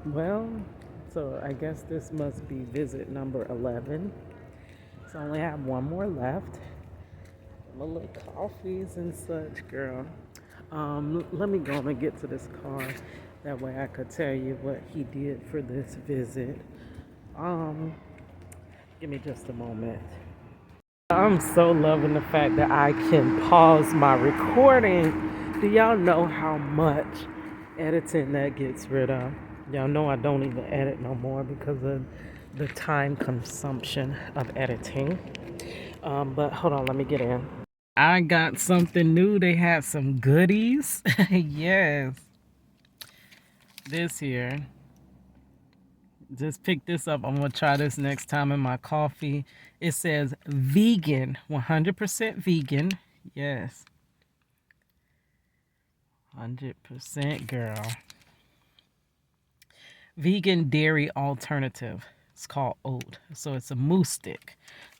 Well, so I guess this must be visit number 11. So I only have one more left. My little coffees and such, girl. Let me go and get to this car. That way I could tell you what he did for this visit. Um, Give me just a moment. I'm so loving the fact that I can pause my recording. Do y'all know how much editing that gets rid of? Y'all know I don't even edit no more because of the time consumption of editing. But hold on, let me get in. I got something new. They had some goodies. Yes, this here. Just pick this up. I'm going to try this next time in my coffee. It says vegan, 100% vegan. Yes, 100% girl. Vegan dairy alternative. It's called oat. So it's a mousse stick.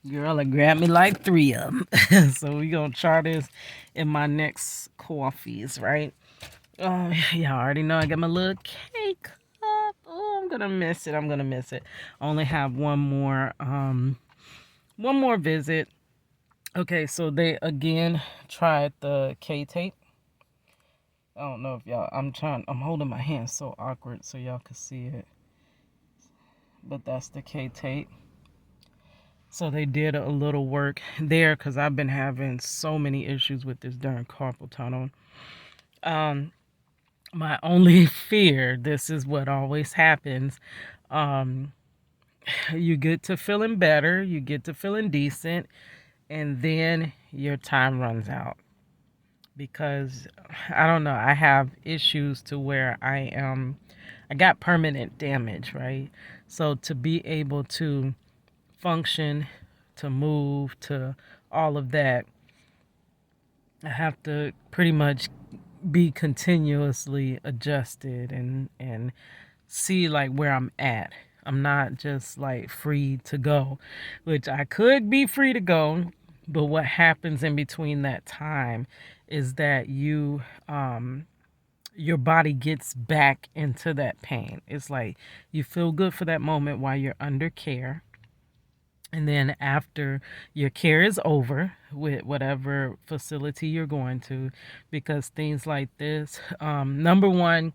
Girl, it grabbed me like 3 of them. So we're going to try this in my next coffees, right? Oh, y'all already know I got my little cake cup. Oh, I'm gonna miss it. I'm gonna miss it. Only have one more visit. Okay, so they again tried the K tape. I don't know if y'all. I'm holding my hand so awkward so y'all can see it. But that's the K tape. So they did a little work there because I've been having so many issues with this darn carpal tunnel. My only fear, this is what always happens. Um, you get to feeling better, you get to feeling decent, and then your time runs out. Because I don't know, I have issues to where I got permanent damage, right? So to be able to function, to move, to all of that, I have to pretty much be continuously adjusted and see like where I'm at. I'm not just like free to go, which I could be free to go, but what happens in between that time is that your body gets back into that pain. It's like you feel good for that moment while you're under care. And then after your care is over with whatever facility you're going to, because things like this, number one,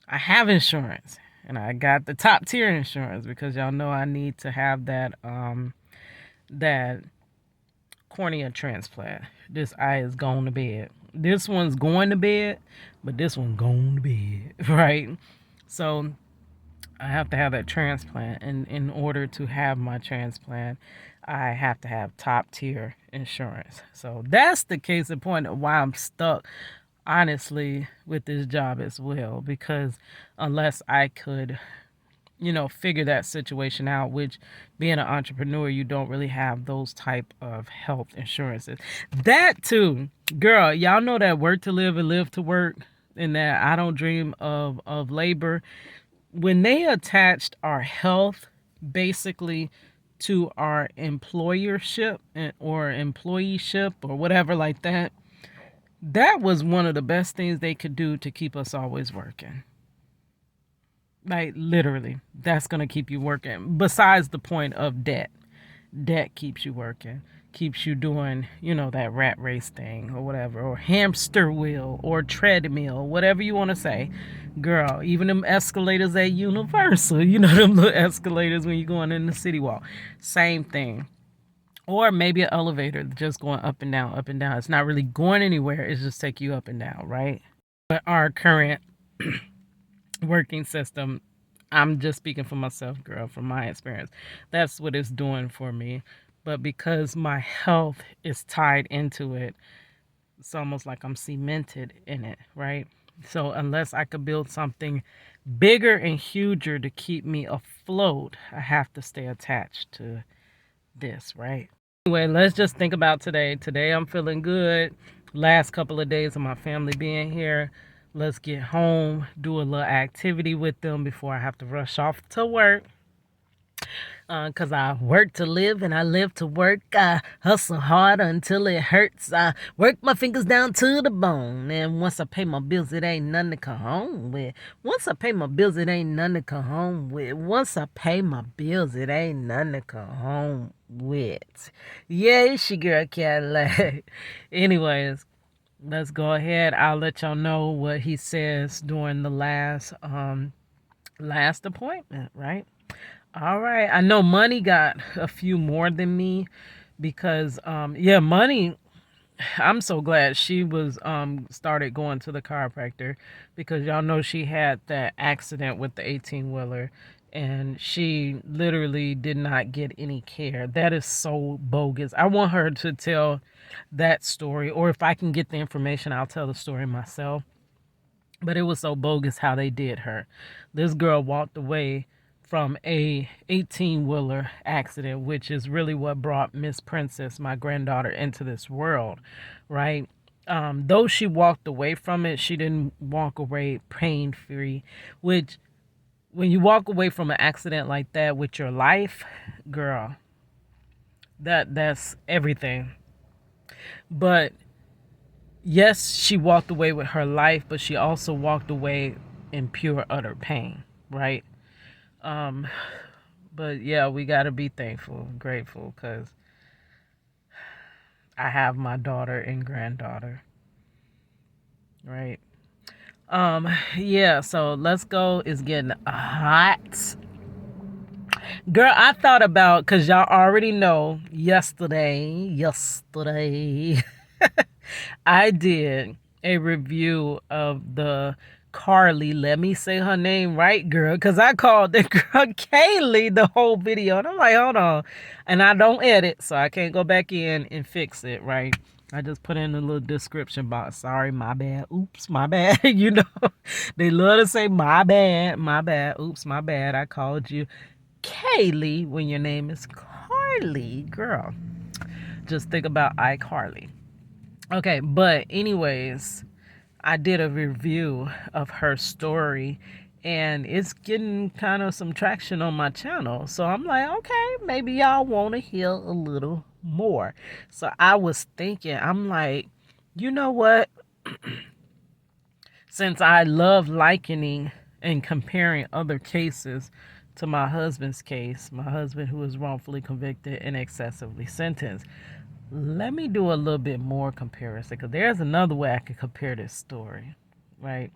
I have insurance and I got the top tier insurance because y'all know I need to have that cornea transplant. This eye is going to bed. This one's going to bed, but this one's going to bed, right? So I have to have that transplant, and in order to have my transplant, I have to have top tier insurance. So that's the case in point of why I'm stuck, honestly, with this job as well. Because unless I could, figure that situation out, which being an entrepreneur, you don't really have those type of health insurances. That too, girl, y'all know that work to live and live to work, and that I don't dream of labor. When they attached our health basically to our employership or employeeship or whatever like that, that was one of the best things they could do to keep us always working. Like literally, that's going to keep you working. Besides the point of debt. Debt keeps you working, keeps you doing, that rat race thing or whatever, or hamster wheel or treadmill, whatever you want to say. Girl, even them escalators at Universal, them little escalators when you're going in the city walk. Same thing. Or maybe an elevator just going up and down, up and down. It's not really going anywhere. It's just take you up and down, right? But our current working system, I'm just speaking for myself, girl, from my experience. That's what it's doing for me. But because my health is tied into it, it's almost like I'm cemented in it, right? So unless I could build something bigger and huger to keep me afloat, I have to stay attached to this, right? Anyway, let's just think about today. Today I'm feeling good. Last couple of days of my family being here. Let's get home, do a little activity with them before I have to rush off to work. Cause I work to live and I live to work. I hustle hard until it hurts. I work my fingers down to the bone. And once I pay my bills, it ain't nothing to come home with. Once I pay my bills, it ain't nothing to come home with. Once I pay my bills, it ain't nothing to come home with. Yeah, it's your girl Cadillac. Anyways, let's go ahead. I'll let y'all know what he says during the last appointment, right? All right. I know Money got a few more than me because yeah, Money, I'm so glad she was started going to the chiropractor because y'all know she had that accident with the 18-wheeler and she literally did not get any care. That is so bogus. I want her to tell that story, or if I can get the information, I'll tell the story myself. But it was so bogus how they did her. This girl walked away from a 18-wheeler accident, which is really what brought Miss Princess, my granddaughter, into this world, right? Though she walked away from it, she didn't walk away pain-free, which when you walk away from an accident like that with your life, girl, that's everything. But yes, she walked away with her life, but she also walked away in pure utter pain, right? Um, but yeah, we gotta be thankful, grateful, because I have my daughter and granddaughter, right? Yeah, so let's go. It's getting hot. Girl, I thought about, because y'all already know, yesterday, I did a review of the Carly. Let me say her name right, girl, because I called the girl Kaylee the whole video. And I'm like, hold on. And I don't edit, so I can't go back in and fix it, right? I just put in a little description box. Sorry, my bad. Oops, my bad. You know, they love to say my bad, my bad. Oops, my bad. I called you Kaylee when your name is Carly, girl. Just think about iCarly. Okay, but anyways, I did a review of her story and it's getting kind of some traction on my channel. So I'm like, okay, maybe y'all want to hear a little more. So I was thinking, I'm like, you know what? Since I love likening and comparing other cases to my husband's case, my husband who was wrongfully convicted and excessively sentenced, let me do a little bit more comparison because there's another way I could compare this story, right?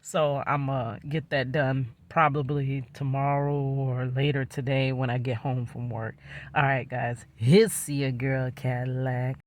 So I'm going to get that done probably tomorrow or later today when I get home from work. All right, guys. It's your girl Cadillac.